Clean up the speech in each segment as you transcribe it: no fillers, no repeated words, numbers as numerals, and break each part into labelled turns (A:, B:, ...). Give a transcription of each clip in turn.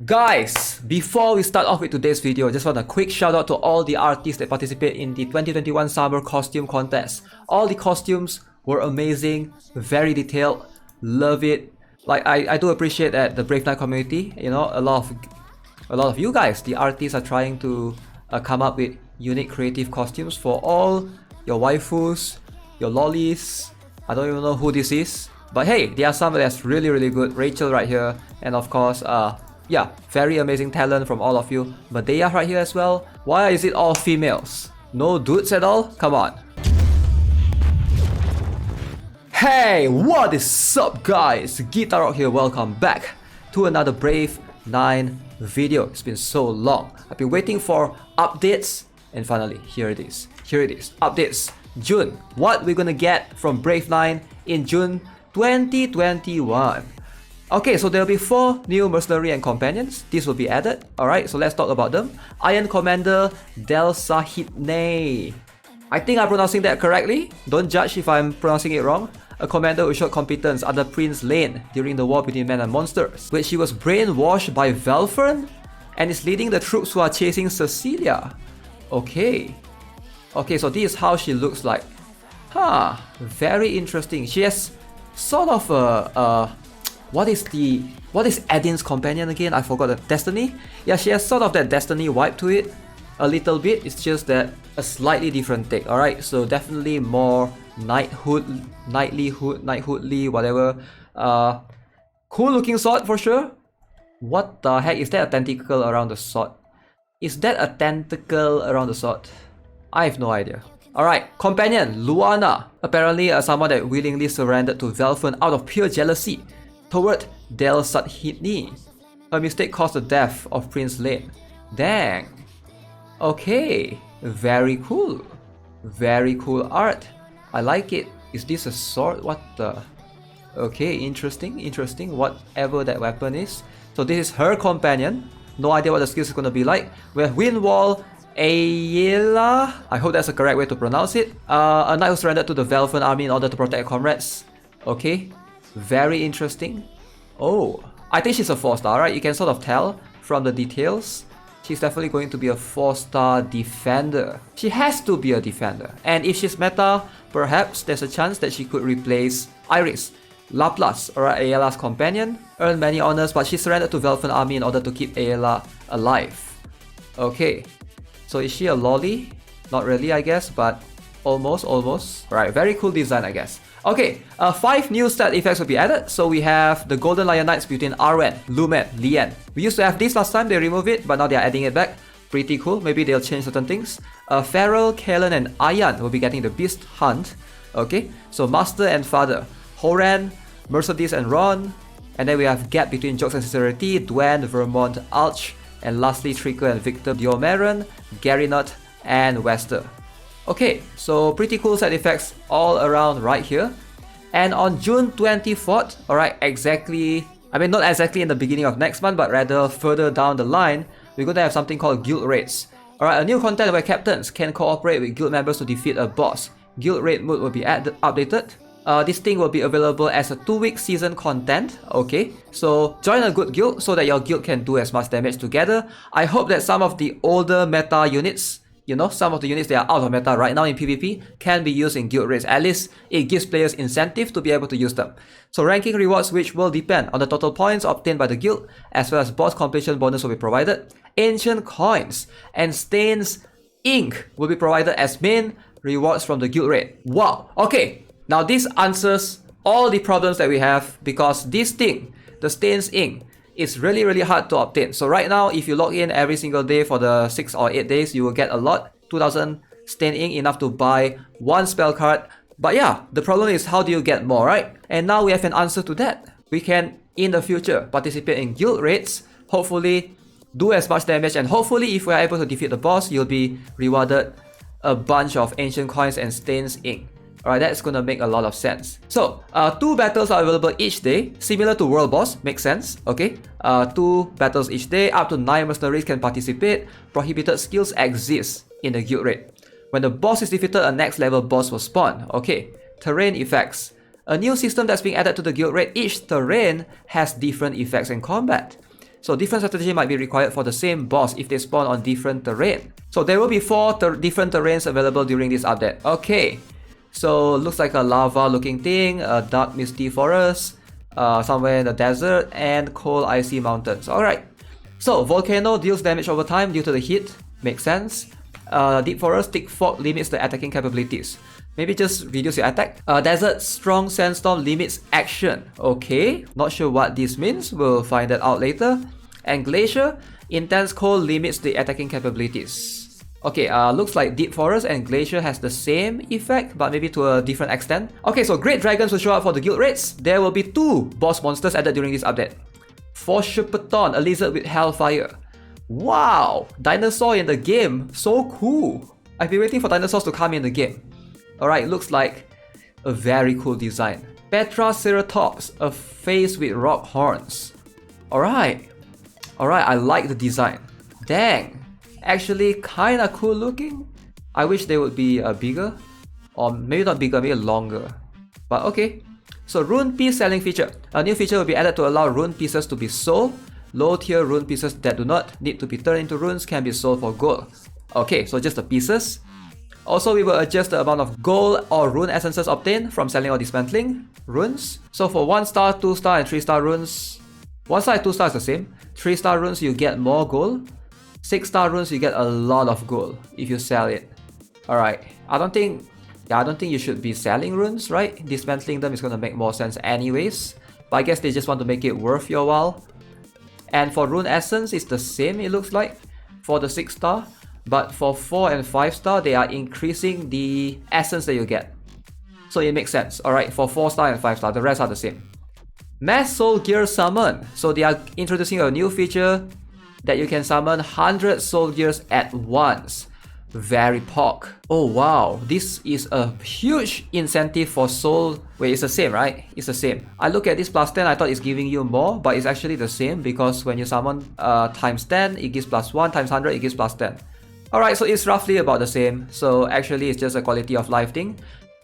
A: Guys, before we start off with today's video, I just want a quick shout out to all the artists that participate in the 2021 Summer Costume Contest. All the costumes were amazing, very detailed, love it. Like I do appreciate that the Brave Knight community, a lot of you guys, the artists are trying to come up with unique creative costumes for all your waifus, your lollies. I don't even know who this is, but hey, there are some that's really good. Rachel right here, and of course, yeah, very amazing talent from all of you. Medea right here as well. Why is it all females? No dudes at all? Come on. Hey, what is up guys? Guitar Rock here, welcome back to another Brave 9 video. It's been so long. I've been waiting for updates and finally, here it is. Updates, June. What we're gonna get from Brave 9 in June 2021. Okay, so there'll be 4 new mercenary and companions. These will be added. Alright, so let's talk about them. Iron Commander Del Sahidne. I think I'm pronouncing that correctly. Don't judge if I'm pronouncing it wrong. A commander who showed competence under Prince Lane during the war between men and monsters, which she was brainwashed by Velfern and is leading the troops who are chasing Cecilia. Okay, so this is how she looks like. Very interesting. She has sort of a what is Edin's companion again? I forgot. The Destiny? Yeah, she has sort of that Destiny vibe to it. A little bit. It's just that a slightly different take. Alright, so definitely more knighthoodly, whatever. Cool looking sword for sure. What the heck? Is that a tentacle around the sword? I have no idea. Alright, companion, Luana. Apparently someone that willingly surrendered to Velfern out of pure jealousy toward Del Sahidne. Her mistake caused the death of Prince Lane. Dang. Okay, very cool. Very cool art. I like it. Is this a sword? What the? Okay, interesting. Whatever that weapon is. So this is her companion. No idea what the skills is going to be like. We have Windwall Ayala. I hope that's the correct way to pronounce it. A knight who surrendered to the Velfern army in order to protect comrades. Okay, very interesting. Oh, I think she's a 4-star, right? You can sort of tell from the details. She's definitely going to be a 4-star defender. She has to be a defender. And if she's meta, perhaps there's a chance that she could replace Iris. Laplace, or Ayala's companion, earned many honors, but she surrendered to Velfern army in order to keep Ayala alive. Okay, so is she a lolly? Not really, I guess, but almost. Alright, very cool design, I guess. Okay, 5 new stat effects will be added. So we have the Golden Lion Knights between Arwen, Lumen, Lian. We used to have this last time, they removed it, but now they're adding it back. Pretty cool, maybe they'll change certain things. Feral, Kalen, and Ayan will be getting the Beast Hunt. Okay, so Master and Father, Horan, Mercedes and Ron. And then we have gap between Jokes and Sincerity, Dwen, Vermont, Alch, and lastly Tricker and Victor, Diomeron, Garinot, and Wester. Okay, so pretty cool side effects all around right here. And on June 24th, alright, not exactly in the beginning of next month, but rather further down the line, we're going to have something called Guild Raids. Alright, a new content where captains can cooperate with guild members to defeat a boss. Guild Raid mode will be updated. This thing will be available as a 2-week season content. Okay, so join a good guild so that your guild can do as much damage together. I hope that some of the older meta units, some of the units that are out of meta right now in PvP can be used in guild raids. At least it gives players incentive to be able to use them. So ranking rewards, which will depend on the total points obtained by the guild, as well as boss completion bonus will be provided. Ancient coins and stains ink will be provided as main rewards from the guild raid. Wow, okay, now this answers all the problems that we have, because this thing, the stains ink, it's really hard to obtain. So right now, if you log in every single day for the 6 or 8 days, you will get a lot. 2000 stain ink, enough to buy 1 spell card. But yeah, the problem is how do you get more, right? And now we have an answer to that. We can, in the future, participate in guild raids, hopefully do as much damage, and hopefully if we are able to defeat the boss, you'll be rewarded a bunch of ancient coins and stains ink. Alright, that's gonna make a lot of sense. So, 2 battles are available each day, similar to World Boss, makes sense, okay? 2 battles each day, up to 9 mercenaries can participate. Prohibited skills exist in the guild raid. When the boss is defeated, a next level boss will spawn. Okay, terrain effects. A new system that's being added to the guild raid. Each terrain has different effects in combat. So different strategy might be required for the same boss if they spawn on different terrain. So there will be 4 different terrains available during this update. Okay, so looks like a lava looking thing, a dark misty forest, somewhere in the desert, and cold icy mountains. Alright, so volcano deals damage over time due to the heat, makes sense. Deep forest, thick fog limits the attacking capabilities. Maybe just reduce your attack. Desert, strong sandstorm limits action. Okay, not sure what this means. We'll find that out later. And glacier, intense cold limits the attacking capabilities. Okay, looks like deep forest and glacier has the same effect, but maybe to a different extent. Okay, so great dragons will show up for the guild raids. There will be 2 boss monsters added during this update. Forshupaton, a lizard with hellfire. Wow, dinosaur in the game, so cool. I've been waiting for dinosaurs to come in the game. Alright, looks like a very cool design. Petraceratops, a face with rock horns. Alright, I like the design. Dang, actually kinda cool looking. I wish they would be bigger, or maybe not bigger, maybe longer. But okay. So rune piece selling feature. A new feature will be added to allow rune pieces to be sold. Low tier rune pieces that do not need to be turned into runes can be sold for gold. Okay, so just the pieces. Also, we will adjust the amount of gold or rune essences obtained from selling or dismantling runes. So for 1 star, 2 star and 3 star runes, 1 star and 2 star is the same. 3 star runes you get more gold. 6 star runes you get a lot of gold if you sell it. Alright, I don't think you should be selling runes, right? Dismantling them is gonna make more sense anyways. But I guess they just want to make it worth your while. And for rune essence, it's the same, it looks like, for the 6 star. But for 4 and 5 star, they are increasing the essence that you get. So it makes sense. Alright, for 4 star and 5 star, the rest are the same. Mass Soul Gear Summon. So they are introducing a new feature that you can summon 100 Soul Gears at once. Very POC. Oh wow, this is a huge incentive for soul. Wait, it's the same, right? It's the same. I look at this plus 10, I thought it's giving you more, but it's actually the same because when you summon times 10, it gives plus 1, times 100, it gives plus 10. Alright, so it's roughly about the same. So actually it's just a quality of life thing.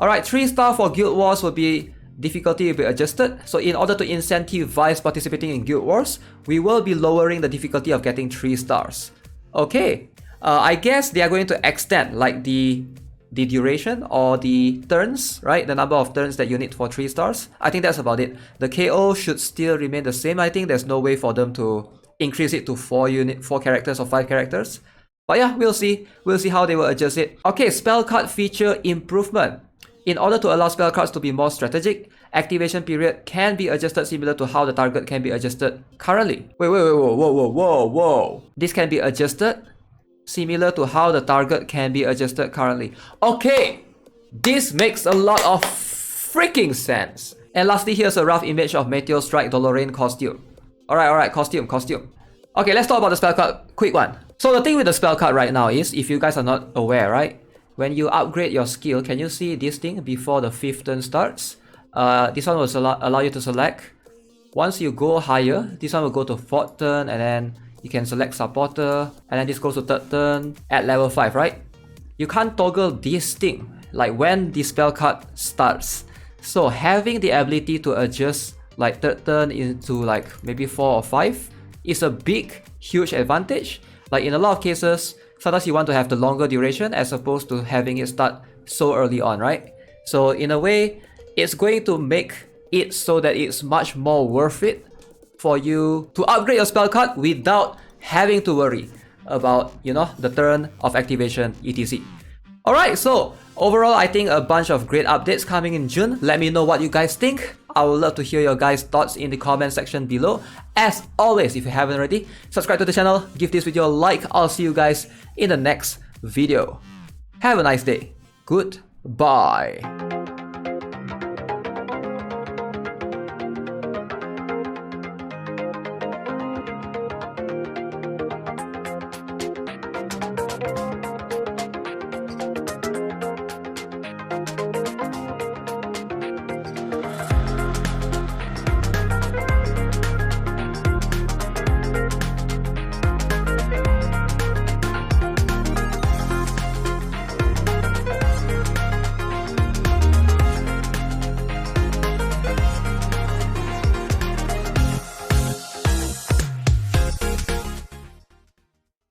A: Alright, 3 star for Guild Wars will be difficulty will be adjusted. So in order to incentivize participating in Guild Wars, we will be lowering the difficulty of getting 3 stars. Okay, I guess they are going to extend like the duration or the turns, right? The number of turns that you need for 3 stars. I think that's about it. The KO should still remain the same. I think there's no way for them to increase it to 4 characters or 5 characters. But yeah, we'll see. We'll see how they will adjust it. Okay, spell card feature improvement. In order to allow spell cards to be more strategic, activation period can be adjusted similar to how the target can be adjusted currently. Wait, whoa. This can be adjusted similar to how the target can be adjusted currently. Okay, this makes a lot of freaking sense. And lastly, here's a rough image of Meteor Strike Dolorane costume. Alright, costume. Okay, let's talk about the spell card. Quick one. So the thing with the spell card right now is, if you guys are not aware, right? When you upgrade your skill, can you see this thing before the 5th turn starts? This one will allow you to select. Once you go higher, this one will go to 4th turn, and then you can select supporter, and then this goes to 3rd turn at level 5, right? You can't toggle this thing, like when the spell card starts. So having the ability to adjust like 3rd turn into like maybe 4 or 5 is a big, huge advantage. Like in a lot of cases, sometimes you want to have the longer duration as opposed to having it start so early on, right? So in a way, it's going to make it so that it's much more worth it for you to upgrade your spell card without having to worry about, you know, the turn of activation, etc. Alright, so overall, I think a bunch of great updates coming in June. Let me know what you guys think. I would love to hear your guys' thoughts in the comment section below. As always, if you haven't already, subscribe to the channel, give this video a like. I'll see you guys in the next video. Have a nice day. Goodbye.